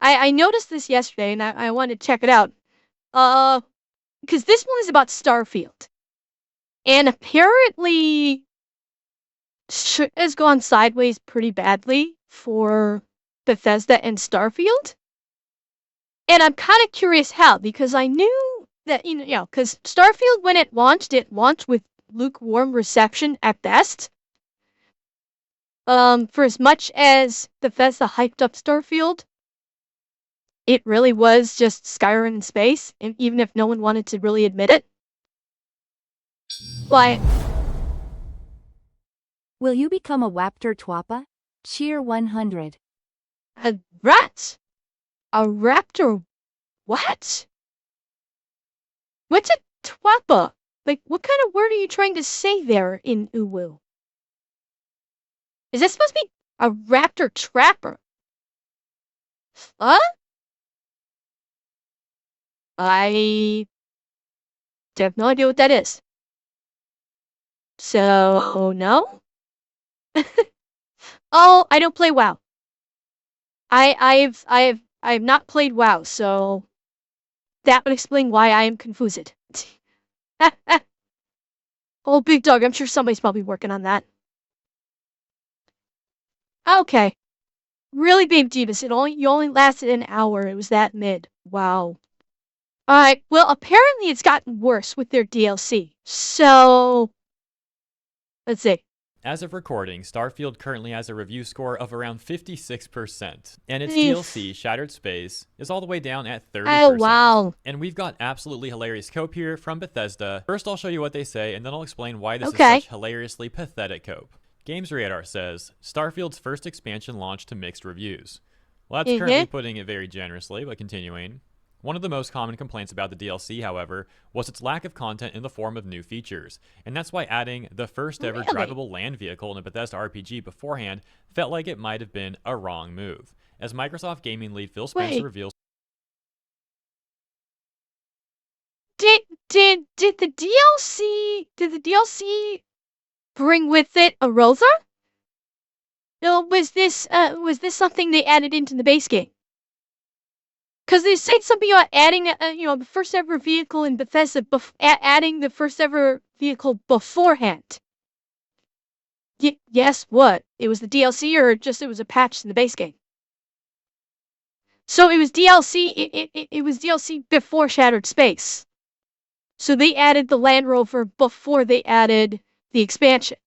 I noticed this yesterday, and I wanted to check it out. Because this one is about Starfield, and apparently shit has gone sideways pretty badly for Bethesda and Starfield. And I'm kind of curious how, because I knew that, because Starfield, when it launched with lukewarm reception at best. For as much as Bethesda hyped up Starfield, it really was just Skyrim in space, and even if no one wanted to really admit it. But Will you become a Waptor Twappa? Cheer 100. a rat? A raptor? What? What's a twappa? Like, what kind of word are you trying to say there in Uwu? Is that supposed to be a raptor trapper? Huh? I have no idea what that is. So, no? Oh, I don't play WoW. I've not played WoW, so that would explain why I am confused. Oh, big dog, I'm sure somebody's probably working on that. Okay. Really, Babe Jeebus, you only lasted an hour. It was that mid. Wow. Alright, well, apparently it's gotten worse with their DLC. So, let's see. As of recording, Starfield currently has a review score of around 56%, and its Eef. DLC, Shattered Space, is all the way down at 30%. Oh, wow. And we've got absolutely hilarious cope here from Bethesda. First, I'll show you what they say, and then I'll explain why this is such hilariously pathetic cope. Games Radar says, Starfield's first expansion launched to mixed reviews. Well, that's currently putting it very generously, but continuing. One of the most common complaints about the DLC, however, was its lack of content in the form of new features, and that's why adding the first ever drivable land vehicle in a Bethesda RPG beforehand felt like it might have been a wrong move. As Microsoft gaming lead Phil Spencer reveals, Did the DLC bring with it a rover? Or was this something they added into the base game? Because they said something about adding, the first ever vehicle in Bethesda, adding the first ever vehicle beforehand. Yes, what? It was the DLC, or just it was a patch in the base game? So it was DLC. It was DLC before Shattered Space. So they added the Land Rover before they added the expansion.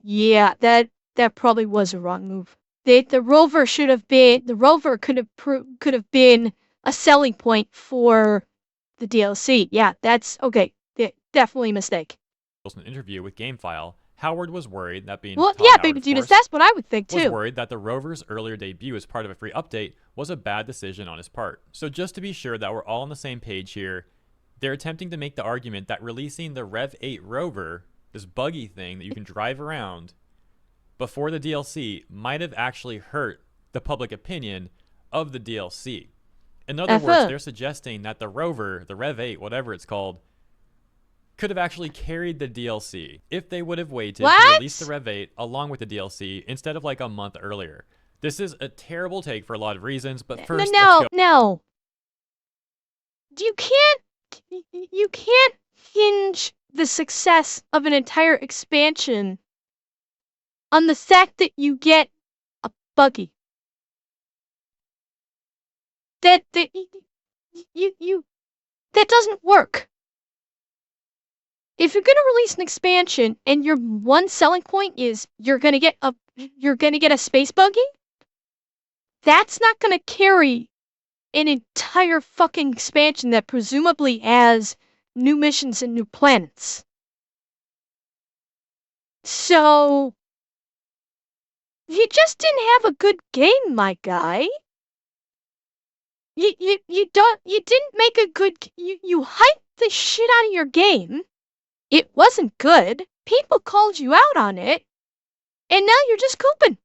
Yeah, that probably was a wrong move. The rover could have been a selling point for the DLC. Yeah, that's okay. Definitely a mistake. In an interview with GameFile, Howard was worried that being Baby Judas, that's what I would think too. Was worried that the rover's earlier debut as part of a free update was a bad decision on his part. So just to be sure that we're all on the same page here, they're attempting to make the argument that releasing the Rev 8 rover, this buggy thing that you can drive around, before the DLC might have actually hurt the public opinion of the DLC. In other words, they're suggesting that the rover, the Rev 8, whatever it's called, could have actually carried the DLC if they would have waited to release the Rev 8 along with the DLC instead of like a month earlier. This is a terrible take for a lot of reasons, but first, No. You can't hinge the success of an entire expansion on the fact that you get a buggy. That doesn't work. If you're gonna release an expansion and your one selling point is you're gonna get a space buggy, that's not gonna carry an entire fucking expansion that presumably has new missions and new planets. So you just didn't have a good game, my guy. You didn't make a good. You hyped the shit out of your game. It wasn't good. People called you out on it, and now you're just cooping.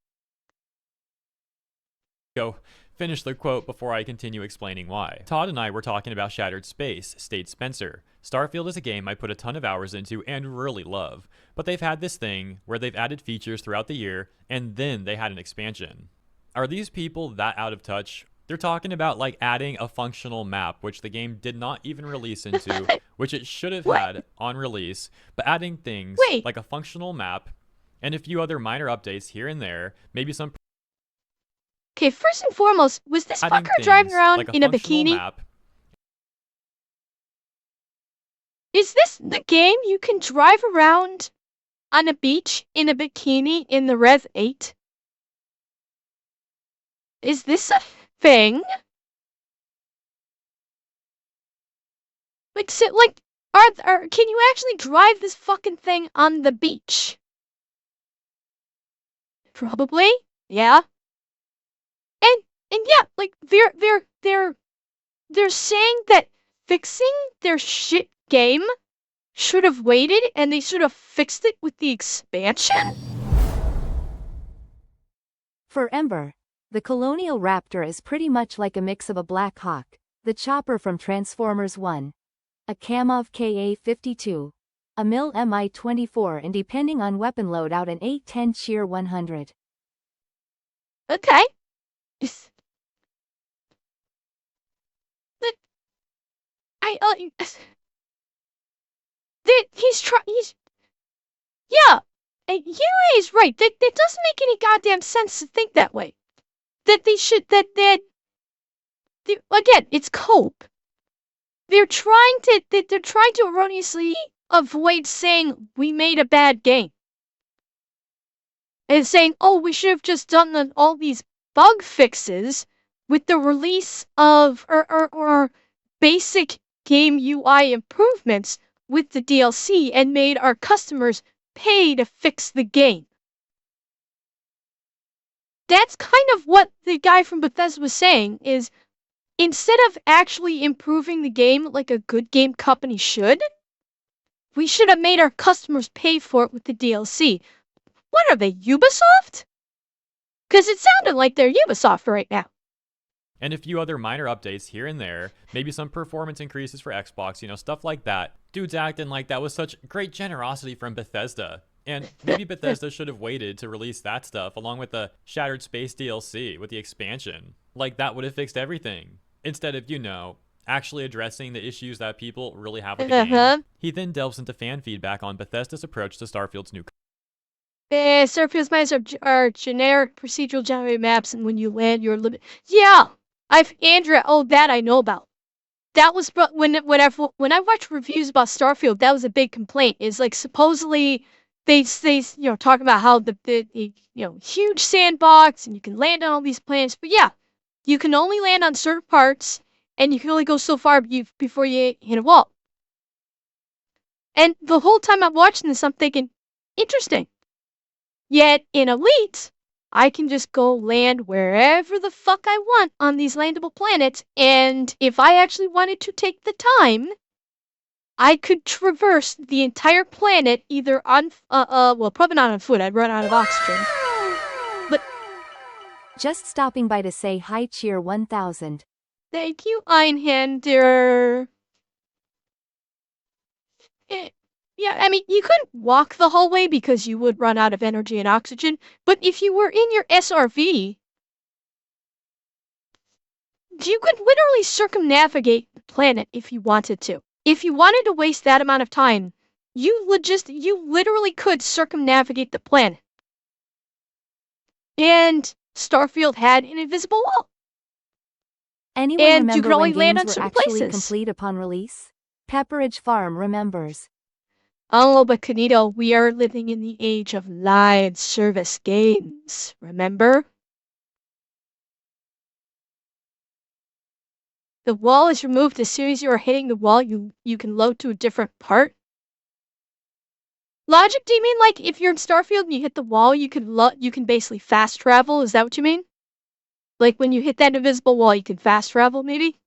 Go finish the quote before I continue explaining why. Todd and I were talking about Shattered Space, states Spencer. Starfield is a game I put a ton of hours into and really love, but they've had this thing where they've added features throughout the year, and then they had an expansion. Are these people that out of touch? They're talking about like adding a functional map, which the game did not even release into, which it should have What? had on release, but adding things Wait. like a functional map and a few other minor updates here and there, maybe some Okay, first and foremost, was this adding fucker driving things around like a in a functional bikini? map. Is this the game you can drive around on a beach in a bikini in the Rev 8? Is this a thing? Like, so, like, can you actually drive this fucking thing on the beach? Probably, yeah. And yeah, like they're saying that fixing their shit game should have waited, and they should have fixed it with the expansion. For Ember, the Colonial Raptor is pretty much like a mix of a Black Hawk, the chopper from Transformers 1, a Kamov Ka-52, a Mil Mi-24, and depending on weapon loadout an 810 Cheer 100. Okay. But he's yeah. And Yue is right. That doesn't make any goddamn sense to think that way. That they should again, it's cope. They're trying to erroneously avoid saying we made a bad game. And saying, oh, we should have just done all these bug fixes with the release of or basic game UI improvements with the DLC and made our customers pay to fix the game. That's kind of what the guy from Bethesda was saying, is instead of actually improving the game like a good game company should, we should have made our customers pay for it with the DLC. What are they, Ubisoft? Because it sounded like they're Ubisoft right now. And a few other minor updates here and there, maybe some performance increases for Xbox, stuff like that. Dude's acting like that was such great generosity from Bethesda. And maybe Bethesda should have waited to release that stuff along with the Shattered Space DLC with the expansion. Like that would have fixed everything. Instead of, actually addressing the issues that people really have with the game. He then delves into fan feedback on Bethesda's approach to Starfield's new Starfield's maps are generic procedural generated maps, and when you land, you're limited. Yeah, Andrea. Oh, that I know about. That was when I watched reviews about Starfield, that was a big complaint. Is like supposedly they talking about how the huge sandbox and you can land on all these planets, but yeah, you can only land on certain parts, and you can only go so far before you hit a wall. And the whole time I'm watching this, I'm thinking, interesting. Yet in Elite, I can just go land wherever the fuck I want on these landable planets, and if I actually wanted to take the time, I could traverse the entire planet either on, well, probably not on foot, I'd run out of oxygen. But just stopping by to say hi, Cheer 1000. Thank you, Einhander. Yeah, I mean, you couldn't walk the whole way because you would run out of energy and oxygen, but if you were in your SRV, you could literally circumnavigate the planet if you wanted to. If you wanted to waste that amount of time, you literally could circumnavigate the planet. And Starfield had an invisible wall. Anyone and remember you could only when land games on were certain actually places. complete upon release? Pepperidge Farm remembers. Oh, but Canito, we are living in the age of live service games, remember? The wall is removed as soon as you are hitting the wall, you can load to a different part. Logic, do you mean like if you're in Starfield and you hit the wall, you can basically fast travel? Is that what you mean? Like when you hit that invisible wall, you can fast travel, maybe?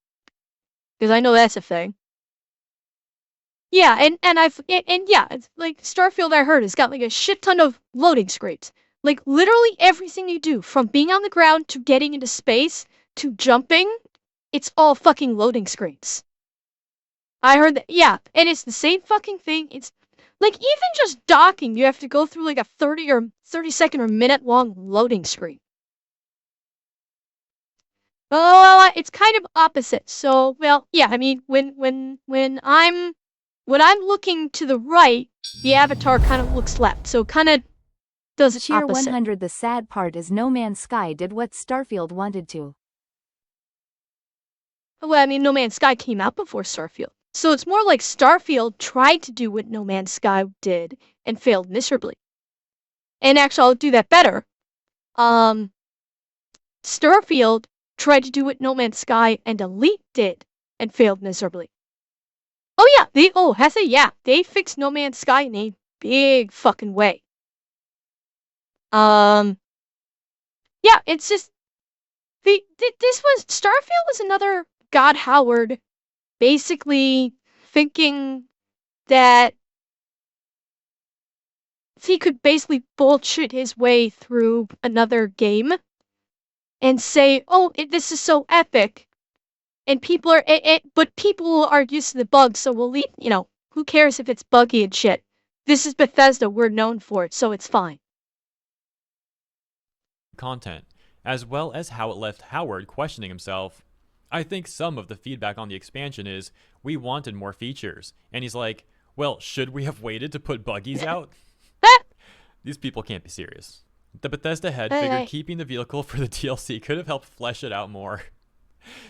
Because I know that's a thing. Yeah, and yeah, it's like Starfield I heard has got like a shit ton of loading screens. Like literally everything you do, from being on the ground to getting into space to jumping, it's all fucking loading screens. I heard that, yeah, and it's the same fucking thing. It's like even just docking, you have to go through like a 30 second or minute long loading screen. well, it's kind of opposite. So, well, yeah, I mean, when I'm looking to the right, the avatar kind of looks left. So kind of does it Cheer opposite. 100. The sad part is No Man's Sky did what Starfield wanted to. Well, I mean, No Man's Sky came out before Starfield. So it's more like Starfield tried to do what No Man's Sky did and failed miserably. And actually, I'll do that better. Starfield tried to do what No Man's Sky and Elite did and failed miserably. Oh yeah, they fixed No Man's Sky in a big fucking way. Yeah, it's just Starfield was another God Howard basically thinking that he could basically bullshit his way through another game and say, "Oh, this is so epic," and but people are used to the bugs, so we'll leave. Who cares if it's buggy and shit? This is Bethesda. We're known for it, so it's fine. Content, as well as how it left Howard questioning himself. I think some of the feedback on the expansion is we wanted more features, and he's like, well, should we have waited to put buggies out? These people can't be serious. The Bethesda head figured keeping the vehicle for the DLC could have helped flesh it out more.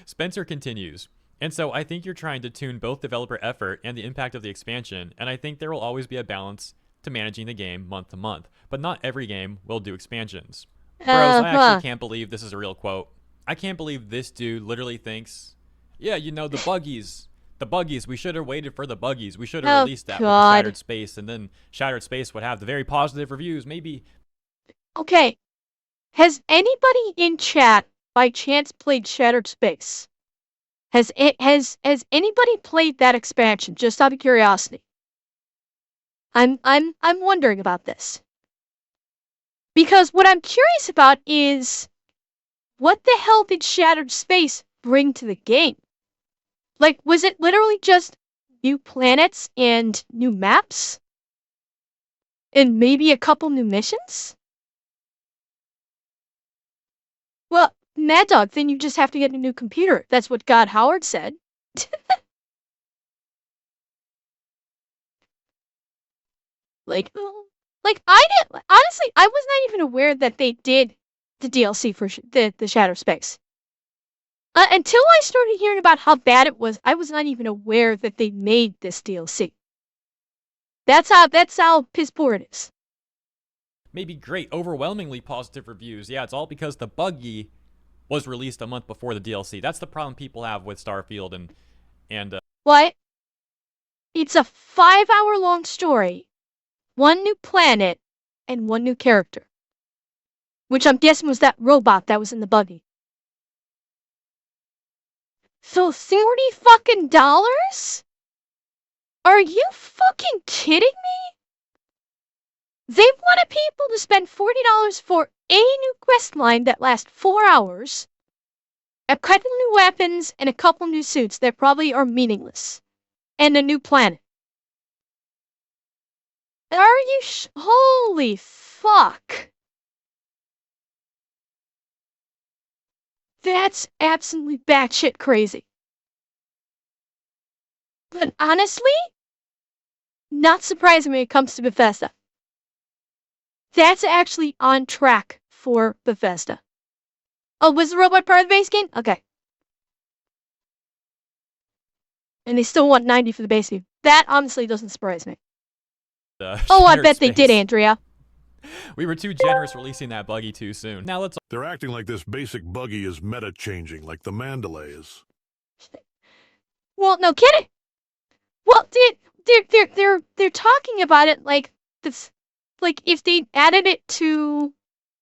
Spencer continues, and so I think you're trying to tune both developer effort and the impact of the expansion, and I think there will always be a balance to managing the game month to month, but not every game will do expansions. Bros, I actually can't believe this is a real quote. I can't believe this dude literally thinks, yeah, the buggies, we should have waited for the buggies. We should have released that with the Shattered Space, and then Shattered Space would have the very positive reviews, maybe. Okay. Has anybody in chat by chance played Shattered Space? Has anybody played that expansion, just out of curiosity? I'm wondering about this. Because what I'm curious about is what the hell did Shattered Space bring to the game? Like, was it literally just new planets and new maps? And maybe a couple new missions? Well, Mad Dog, then you just have to get a new computer. That's what God Howard said. Honestly, I was not even aware that they did the DLC for the Shadow Space. Until I started hearing about how bad it was not even aware that they made this DLC. That's how piss poor it is. Maybe great, overwhelmingly positive reviews. Yeah, it's all because the buggy was released a month before the DLC. That's the problem people have with Starfield and What? It's a 5-hour-long story, one new planet, and one new character. Which I'm guessing was that robot that was in the buggy. So $30 fucking dollars? Are you fucking kidding me? They wanted people to spend $40 for a new quest line that lasts 4 hours, a couple new weapons, and a couple new suits that probably are meaningless, and a new planet. Are you holy fuck. That's absolutely batshit crazy. But honestly, not surprising when it comes to Bethesda. That's actually on track for Bethesda. Oh, was the robot part of the base game? Okay. And they still want 90 for the base game. That honestly doesn't surprise me. Oh, I bet they did, Andrea. We were too generous releasing that buggy too soon. Now let's... They're acting like this basic buggy is meta-changing, like the Mandalay is. Well, no kidding. Well, they're talking about it like this, like if they added it to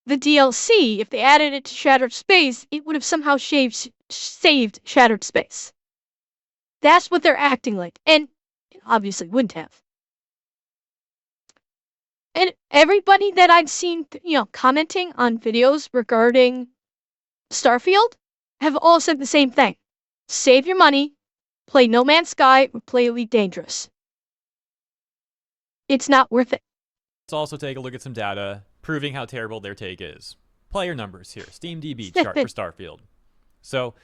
the DLC, if they added it to Shattered Space, it would have somehow saved Shattered Space. That's what they're acting like, and it obviously wouldn't have. And everybody that I've seen, commenting on videos regarding Starfield have all said the same thing. Save your money, play No Man's Sky, or play Elite Dangerous. It's not worth it. Let's also take a look at some data proving how terrible their take is. Player numbers here. SteamDB chart for Starfield. So,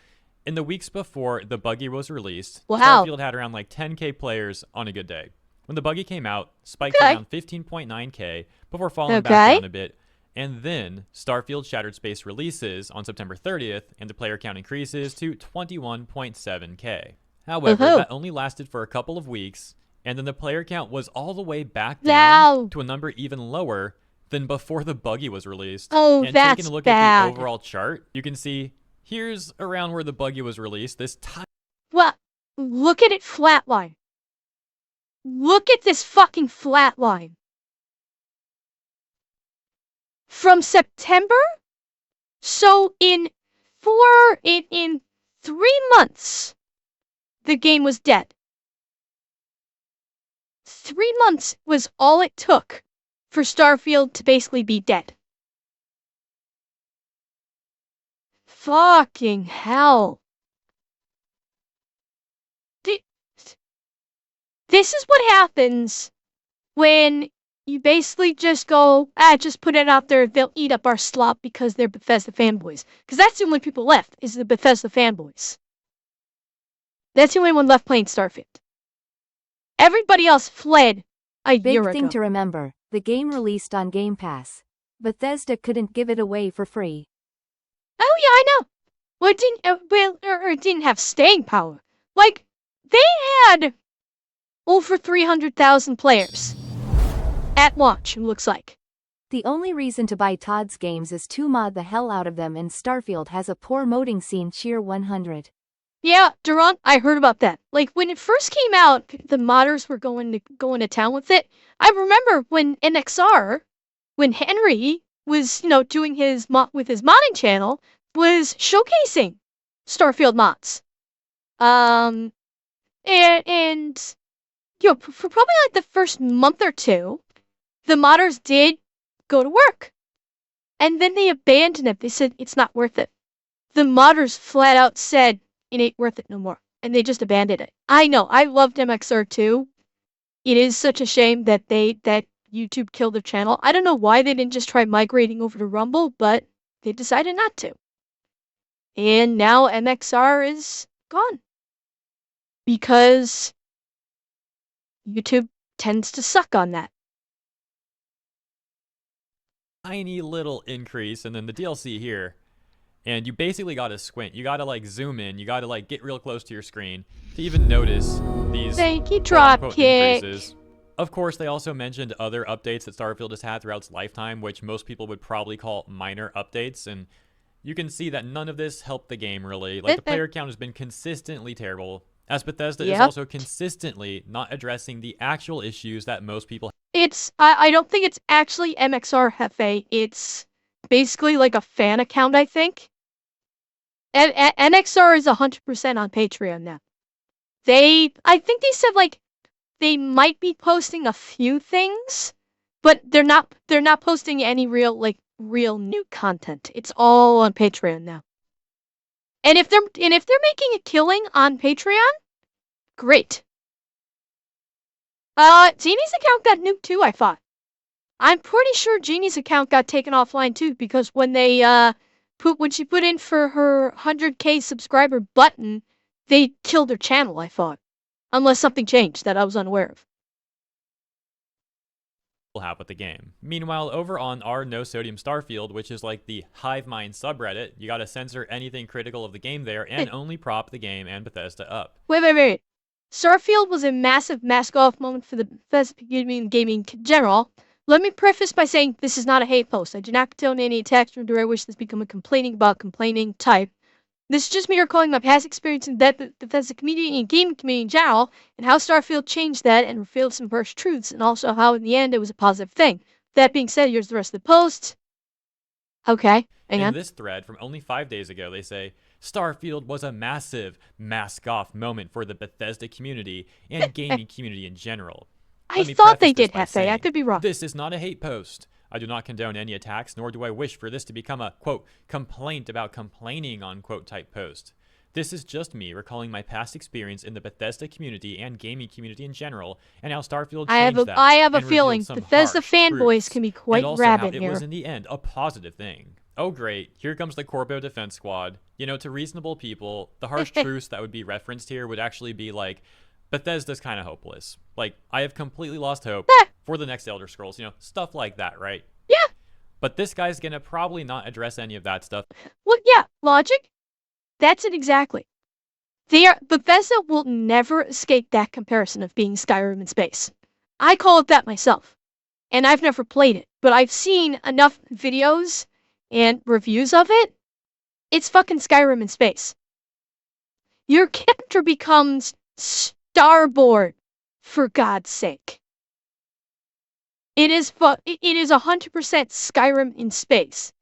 in the weeks before the buggy was released, Wow. Starfield had around like 10k players on a good day. When the buggy came out, spiked Okay. around 15.9k before falling back Okay. down a bit. And then Starfield Shattered Space releases on September 30th, and the player count increases to 21.7k. However, Woohoo. that only lasted for a couple of weeks, and then the player count was all the way back down Wow. to a number even lower than before the buggy was released. Oh, And that's taking a look at bad. the overall chart, you can see here's around where the buggy was released. This Well, look at it flatline. Look at this fucking flatline. From September? So in 3 months, the game was dead. 3 months was all it took for Starfield to basically be dead. Fucking hell. This is what happens when you basically just go, just put it out there, they'll eat up our slop because they're Bethesda fanboys. Because that's the only people left, is the Bethesda fanboys. That's the only one left playing Starfield. Everybody else fled a year ago. Big thing to remember, the game released on Game Pass. Bethesda couldn't give it away for free. Oh yeah, I know. Well, it didn't have staying power. Like, they had over 300,000 players at launch, it looks like. The only reason to buy Todd's games is to mod the hell out of them, and Starfield has a poor modding scene. Cheer 100. Yeah, Durant, I heard about that. Like, when it first came out, the modders were going to town with it. I remember when NXR, when Henry was, doing his with his modding channel, was showcasing Starfield mods. And for probably like the first month or two, the modders did go to work. And then they abandoned it. They said it's not worth it. The modders flat out said it ain't worth it no more. And they just abandoned it. I know, I loved MXR too. It is such a shame that YouTube killed their channel. I don't know why they didn't just try migrating over to Rumble, but they decided not to. And now MXR is gone. Because YouTube tends to suck on that. tiny little increase, and then the DLC here. And you basically gotta squint. You gotta like zoom in. You gotta like get real close to your screen to even notice these Thank you, quote-unquote Dropkick. increases. Of course, they also mentioned other updates that Starfield has had throughout its lifetime, which most people would probably call minor updates. And you can see that none of this helped the game really. Like the player count has been consistently terrible, as Bethesda is also consistently not addressing the actual issues that most people. I don't think it's actually MXR Hefe. It's basically like a fan account, I think. And NXR is 100% on Patreon now. I think they said like they might be posting a few things, but they're not posting any real new content. It's all on Patreon now. And if they're making a killing on Patreon, great. Jeannie's account got nuked too, I thought. I'm pretty sure Jeannie's account got taken offline too, because when they when she put in for her 100k subscriber button, they killed her channel, I thought. Unless something changed that I was unaware of. Have with the game. Meanwhile, over on our No Sodium Starfield, which is like the hive mind subreddit, you gotta censor anything critical of the game there and only prop the game and Bethesda up. Wait. Starfield was a massive mask-off moment for the Bethesda community and gaming in general. Let me preface by saying this is not a hate post. I do not condone any attacks, nor do I wish this become a complaining type. This is just me recalling my past experience in the Bethesda community and gaming community in general, and how Starfield changed that and revealed some harsh truths, and also how in the end it was a positive thing. That being said, here's the rest of the post. Okay, hang on. In this thread from only 5 days ago, they say, Starfield was a massive mask-off moment for the Bethesda community and gaming community in general. I thought they did, Hefe. I could be wrong. This is not a hate post. I do not condone any attacks, nor do I wish for this to become a, quote, complaint about complaining, unquote, type post. This is just me recalling my past experience in the Bethesda community and gaming community in general, and how Starfield changed that. I have a feeling Bethesda fanboys can be quite rabid here. It was in the end a positive thing. oh great, here comes the Corpo Defense Squad. You know, to reasonable people, the harsh truths that would be referenced here would actually be like, Bethesda's kind of hopeless. Like, I have completely lost hope for the next Elder Scrolls, you know, stuff like that, right? Yeah. But this guy's gonna probably not address any of that stuff. Well, yeah, logic. That's it exactly. Bethesda will never escape that comparison of being Skyrim in space. I call it that myself. And I've never played it, but I've seen enough videos and reviews of it. It's fucking Skyrim in space. Your character becomes starboard, for God's sake. It is 100% Skyrim in space.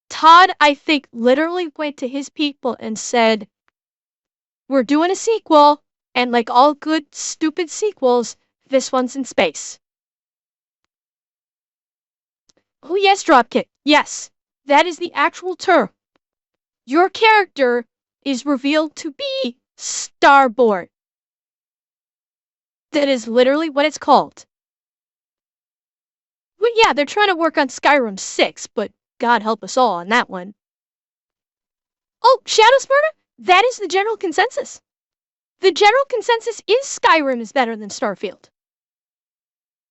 Todd, I think, literally went to his people and said, we're doing a sequel, and like all good, stupid sequels, this one's in space. Oh yes, Dropkick. Yes, that is the actual term. Your character is revealed to be starboard. That is literally what it's called. Well, yeah, they're trying to work on Skyrim 6, but God help us all on that one. Oh, Shadowspurter? That is the general consensus. The general consensus is Skyrim is better than Starfield.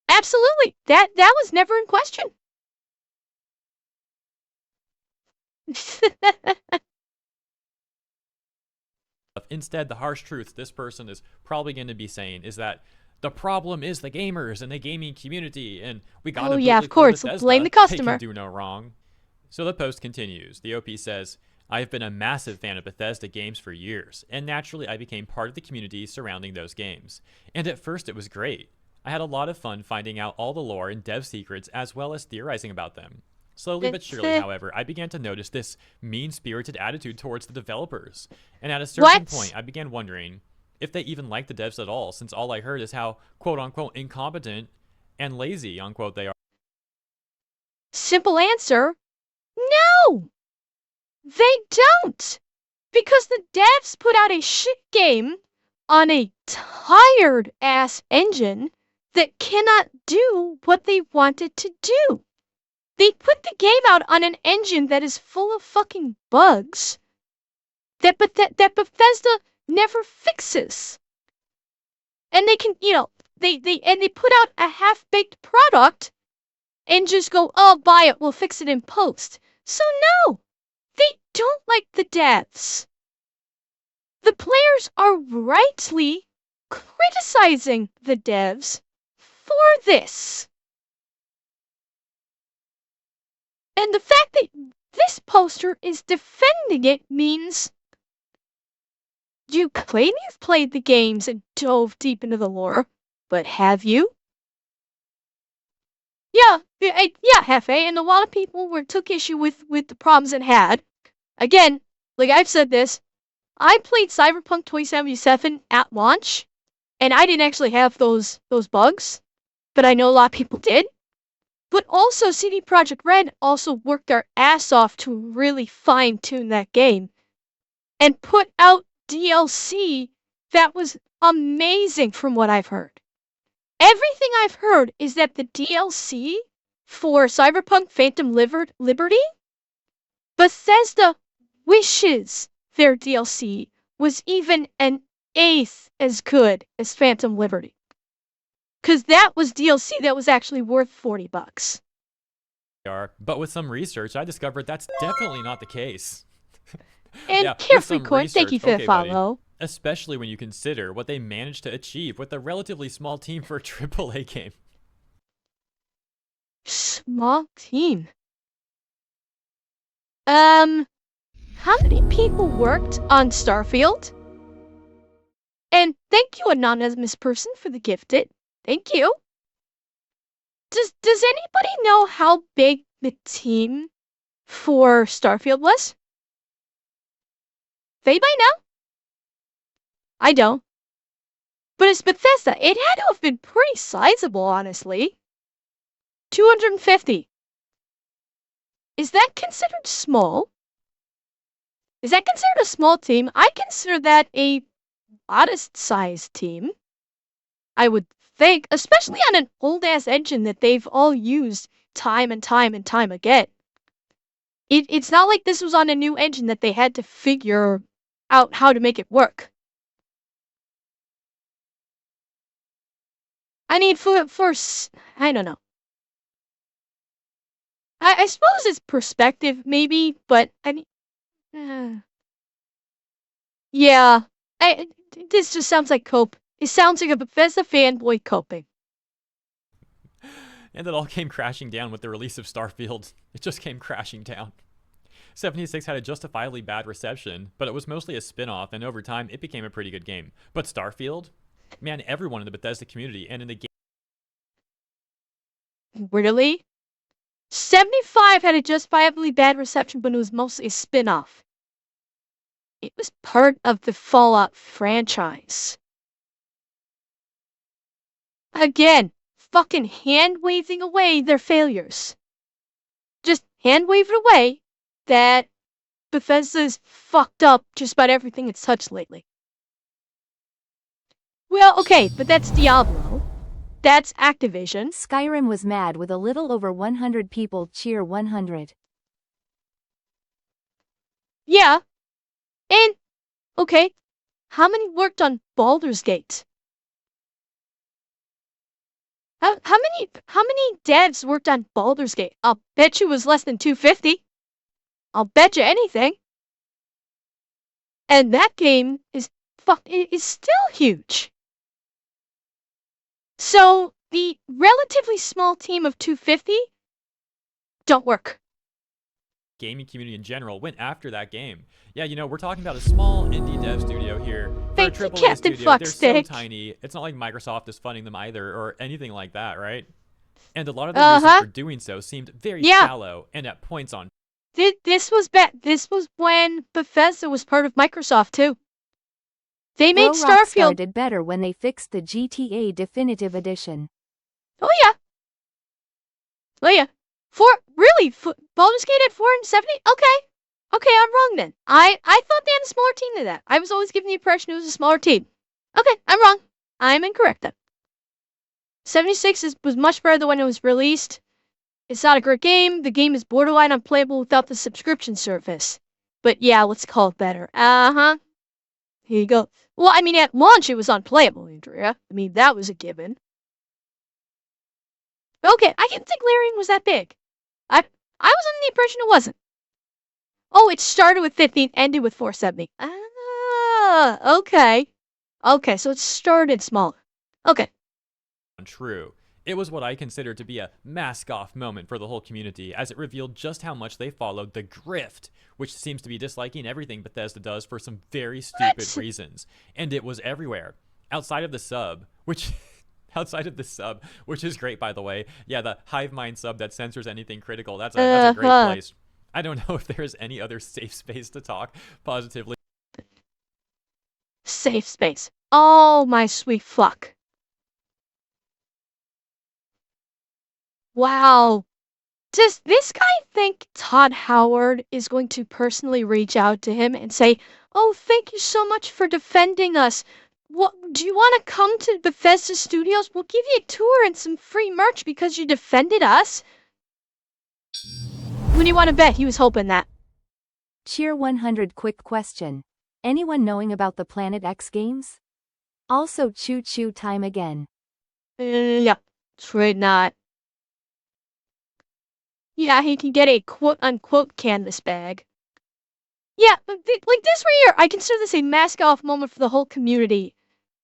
Absolutely. That was never in question. Instead, the harsh truth this person is probably going to be saying is that the problem is the gamers and the gaming community, and we gotta oh yeah, of course, blame the customer. They can do no wrong. So the post continues. The OP says, I have been a massive fan of Bethesda games for years, and naturally I became part of the community surrounding those games. And at first it was great. I had a lot of fun finding out all the lore and dev secrets as well as theorizing about them. Slowly but surely, however, I began to notice this mean-spirited attitude towards the developers. And at a certain point, I began wondering if they even like the devs at all, since all I heard is how quote-unquote incompetent and lazy, unquote, they are. Simple answer, no! They don't! Because the devs put out a shit game on a tired-ass engine that cannot do what they wanted to do. They put the game out on an engine that is full of fucking bugs that Bethesda never fixes. And they can, you know, they put out a half-baked product and just go, oh, buy it, we'll fix it in post. So no, they don't like the devs. The players are rightly criticizing the devs for this. And the fact that this poster is defending it means you claim you've played the games and dove deep into the lore, but have you? Yeah, Hefe, and a lot of people took issue with the problems it had. Again, like I've said this, I played Cyberpunk 2077 at launch, and I didn't actually have those bugs, but I know a lot of people did. But also, CD Projekt Red also worked their ass off to really fine-tune that game and put out DLC that was amazing from what I've heard. Everything I've heard is that the DLC for Cyberpunk Phantom Liberty, Bethesda wishes their DLC was even an eighth as good as Phantom Liberty. Because that was DLC that was actually worth $40. But with some research, I discovered that's definitely not the case. And yeah, Carefree Coin, thank you for the follow. Buddy. Especially when you consider what they managed to achieve with a relatively small team for a AAA game. Small team? How many people worked on Starfield? And thank you, anonymous person, for the gifted. Thank you. Does anybody know how big the team for Starfield was? They might know. I don't. But it's Bethesda. It had to have been pretty sizable, honestly. 250. Is that considered small? Is that considered a small team? I consider that a modest-sized team. I would think, especially on an old-ass engine that they've all used time and time and time again. It's not like this was on a new engine that they had to figure out how to make it work. I mean, I don't know. I suppose it's perspective, maybe, but I mean, yeah. This just sounds like cope. It sounds like a Bethesda fanboy coping. And it all came crashing down with the release of Starfield. It just came crashing down. 76 had a justifiably bad reception, but it was mostly a spin-off, and over time, it became a pretty good game. But Starfield? Man, everyone in the Bethesda community and in the game... Really? 75 had a justifiably bad reception, but it was mostly a spin-off. It was part of the Fallout franchise. Again, fucking hand-waving away their failures. Just hand-wave it away that Bethesda's fucked up just about everything it's touched lately. Well, okay, but that's Diablo. That's Activision. Skyrim was mad with a little over 100 people cheer 100. Yeah. And, okay, how many worked on Baldur's Gate? How many devs worked on Baldur's Gate? I'll bet you it was less than 250. I'll bet you anything. And that game is still huge. So the relatively small team of 250 don't work. Gaming community in general went after that game. Yeah, you know, we're talking about a small indie dev studio here. For a Thank you, AAA Captain studio, they're so Fuckstick. tiny. It's not like Microsoft is funding them either or anything like that, right? And a lot of the reasons for doing so seemed very shallow and at points on. This was when Bethesda was part of Microsoft too. They made Rockstar Starfield. did better when they fixed the GTA Definitive Edition. Oh yeah. Baldur's Gate at 470? Okay, I'm wrong then. I thought they had a smaller team than that. I was always given the impression it was a smaller team. Okay, I'm wrong. I'm incorrect then. 76 was much better than when it was released. It's not a great game. The game is borderline unplayable without the subscription service. But yeah, let's call it better. Uh-huh. Here you go. Well, I mean, at launch it was unplayable, Andrea. I mean, that was a given. Okay, I didn't think Larian was that big. I was under the impression it wasn't. Oh, it started with 50 and ended with 470. Ah, okay. Okay, so it started smaller. Okay. True. It was what I consider to be a mask-off moment for the whole community, as it revealed just how much they followed the grift, which seems to be disliking everything Bethesda does for some very stupid reasons. And it was everywhere. Outside of the sub, which is great, by the way. Yeah, the Hive Mind sub that censors anything critical, that's a great place. I don't know if there's any other safe space to talk positively. Safe space. Oh, my sweet fuck. Wow. Does this guy think Todd Howard is going to personally reach out to him and say, "Oh, thank you so much for defending us. What, do you want to come to Bethesda Studios? We'll give you a tour and some free merch because you defended us"? What do you want to bet he was hoping that? Cheer 100 quick question. Anyone knowing about the Planet X games? Also choo-choo time again. Yeah, trade not. Yeah, he can get a quote-unquote canvas bag. Yeah, but like this right here, I consider this a mask-off moment for the whole community,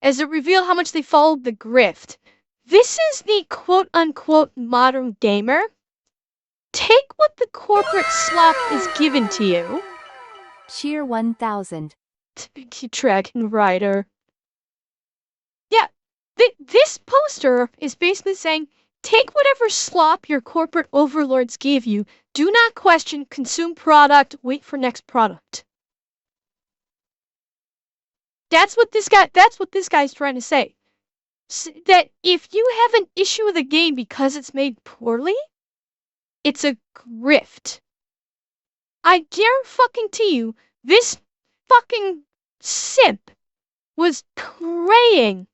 as it revealed how much they followed the grift. This is the quote-unquote modern gamer. Take what the corporate slop is given to you. Cheer 1000. Keep tracking, Ryder. Yeah, this poster is basically saying, take whatever slop your corporate overlords give you. Do not question, consume product, wait for next product. That's what this guy's trying to say. That if you have an issue with a game because it's made poorly, it's a grift. I guarantee you, this fucking simp was praying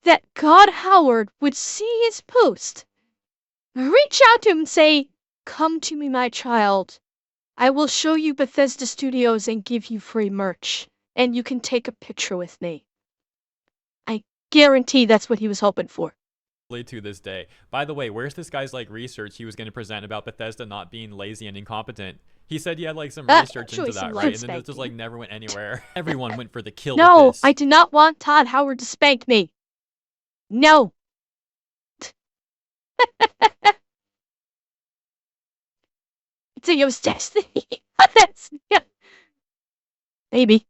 that God Howard would see his post, reach out to him and say, "Come to me, my child. I will show you Bethesda Studios and give you free merch. And you can take a picture with me. I guarantee that's what he was hoping for. To this day. By the way, where's this guy's like research he was going to present about Bethesda not being lazy and incompetent? He said he had like some research into that, right? And then this just like never went anywhere. Everyone went for the kill No, with this. I did not want Todd Howard to spank me. No. It was destiny. That's yeah. Maybe.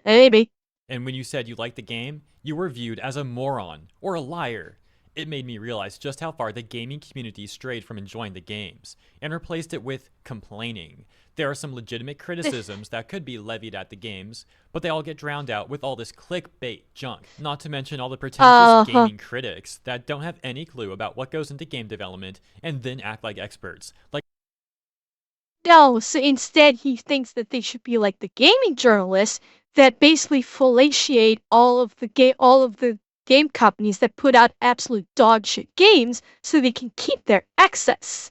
And when you said you liked the game, you were viewed as a moron or a liar. It made me realize just how far the gaming community strayed from enjoying the games and replaced it with complaining. There are some legitimate criticisms that could be levied at the games, but they all get drowned out with all this clickbait junk, not to mention all the pretentious gaming critics that don't have any clue about what goes into game development and then act like experts. No, so instead he thinks that they should be like the gaming journalists that basically fellatiate all of the game companies that put out absolute dog shit games so they can keep their access.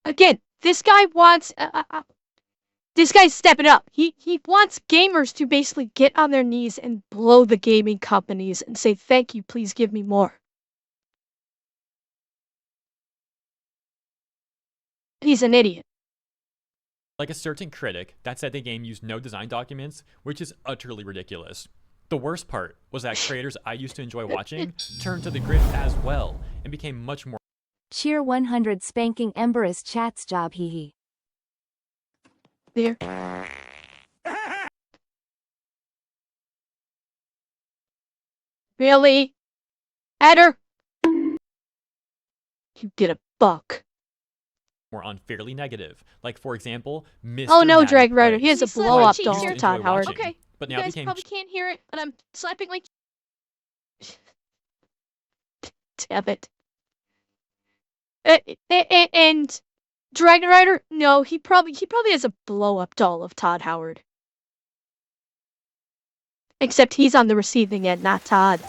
Again, this guy wants this guy's stepping up. He wants gamers to basically get on their knees and blow the gaming companies and say, "Thank you, please give me more." He's an idiot. Like a certain critic that said the game used no design documents, which is utterly ridiculous. The worst part was that creators I used to enjoy watching turned to the grid as well and became much more. Cheer 100 spanking Ember is chat's job, hee hee. There. Really? Adder? You did a buck. More unfairly negative. Like, for example, Mr. Oh no, Magic Drag Rider. Play, He has a who I blow-up used doll, to enjoy Todd Howard. watching, Okay. but You now guys became probably can't hear it, but I'm slapping my... Damn it. And Dragon Rider? No, he probably has a blow-up doll of Todd Howard. Except he's on the receiving end, not Todd.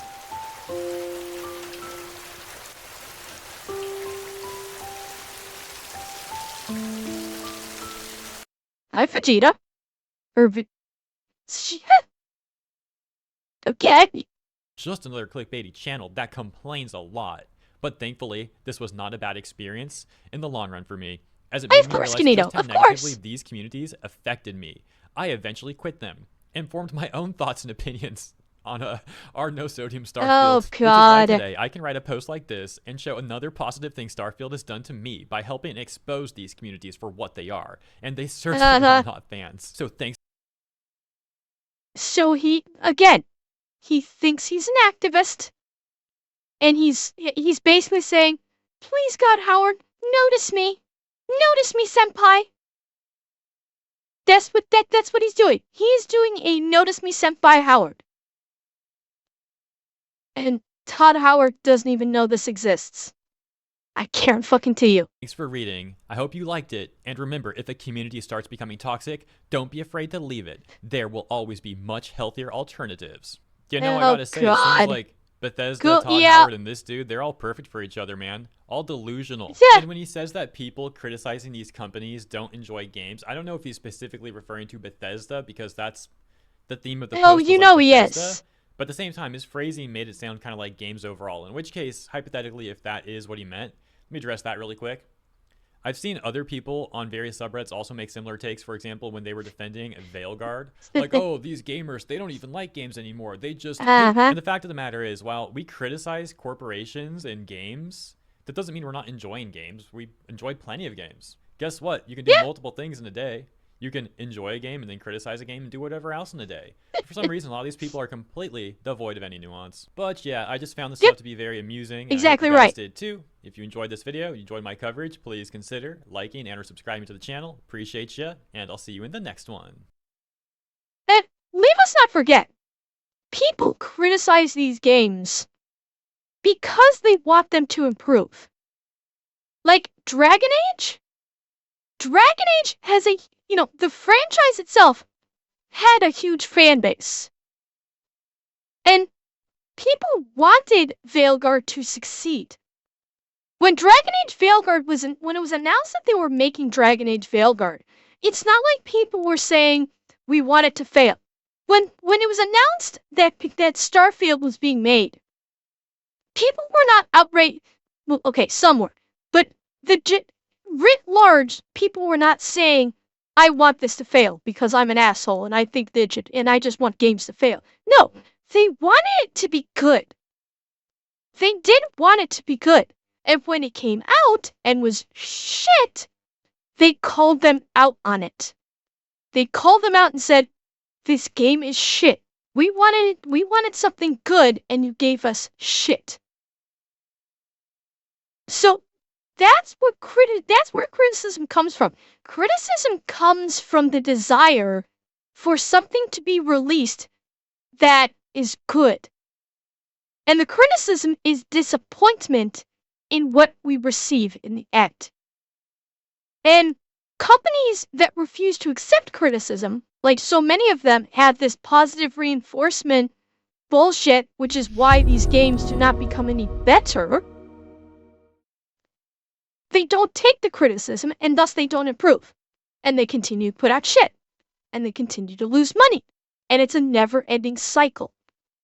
Hi, Vegeta. Okay. just another clickbaity channel that complains a lot. But thankfully, this was not a bad experience in the long run for me, as it made me realize just how negatively these communities affected me. I eventually quit them and formed my own thoughts and opinions on our no sodium Starfield. Oh, God. Which is why today I can write a post like this and show another positive thing Starfield has done to me by helping expose these communities for what they are, and they certainly are not fans. So thanks. So he thinks he's an activist, and he's basically saying, "Please God, Howard, notice me, senpai." That's what he's doing. He's doing a notice me, senpai, Howard. And Todd Howard doesn't even know this exists. I can't fucking tell you. Thanks for reading. I hope you liked it. And remember, if a community starts becoming toxic, don't be afraid to leave it. There will always be much healthier alternatives. You know, I gotta say, it seems like Bethesda, Todd Howard, and this dude, they're all perfect for each other, man. All delusional. Yeah. And when he says that people criticizing these companies don't enjoy games, I don't know if he's specifically referring to Bethesda, because that's the theme of the post. Oh, you know he is. But at the same time, his phrasing made it sound kind of like games overall, in which case, hypothetically, if that is what he meant, let me address that really quick. I've seen other people on various subreddits also make similar takes. For example, when they were defending Veilguard, like, oh, these gamers, they don't even like games anymore. They just And the fact of the matter is, while we criticize corporations and games, that doesn't mean we're not enjoying games. We enjoy plenty of games. Guess what? You can do multiple things in a day. You can enjoy a game and then criticize a game and do whatever else in a day. For some reason, a lot of these people are completely devoid of any nuance. But yeah, I just found this stuff to be very amusing. Exactly right. Did too. If you enjoyed this video, you enjoyed my coverage, please consider liking and or subscribing to the channel. Appreciate you, and I'll see you in the next one. And leave us not forget, people criticize these games because they want them to improve. Like Dragon Age? Dragon Age has a, the franchise itself had a huge fan base. And people wanted Veilguard to succeed. When Dragon Age Veilguard when it was announced that they were making Dragon Age Veilguard, it's not like people were saying we want it to fail. When it was announced that Starfield was being made, people were not outraged. Well, okay, some were, but writ large, people were not saying, "I want this to fail because I'm an asshole and I think that and I just want games to fail." No, they wanted it to be good. They did want it to be good. And when it came out and was shit, they called them out on it. They called them out and said, "This game is shit. We wanted something good and you gave us shit." So that's where criticism comes from. Criticism comes from the desire for something to be released that is good. And the criticism is disappointment in what we receive in the end. And companies that refuse to accept criticism, like so many of them, had this positive reinforcement bullshit, which is why these games do not become any better. They don't take the criticism, and thus they don't improve. And they continue to put out shit. And they continue to lose money. And it's a never-ending cycle.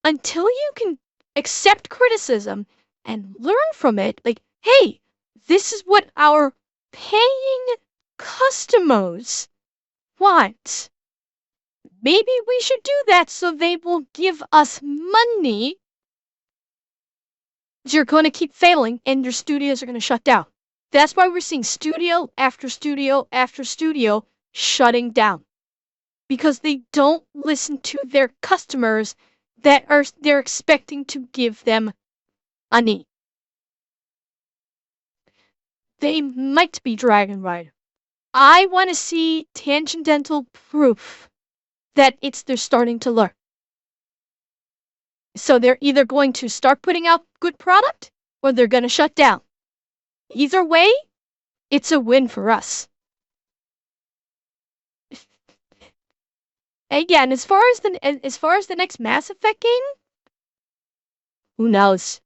Until you can accept criticism and learn from it, like, hey, this is what our paying customers want. Maybe we should do that so they will give us money. You're going to keep failing and your studios are going to shut down. That's why we're seeing studio after studio after studio shutting down. Because they don't listen to their customers that they're expecting to give them money. They might be Dragon Rider. I want to see tangential proof that they're starting to learn. So they're either going to start putting out good product or they're going to shut down. Either way, it's a win for us. Again, as far as the next Mass Effect game, who knows?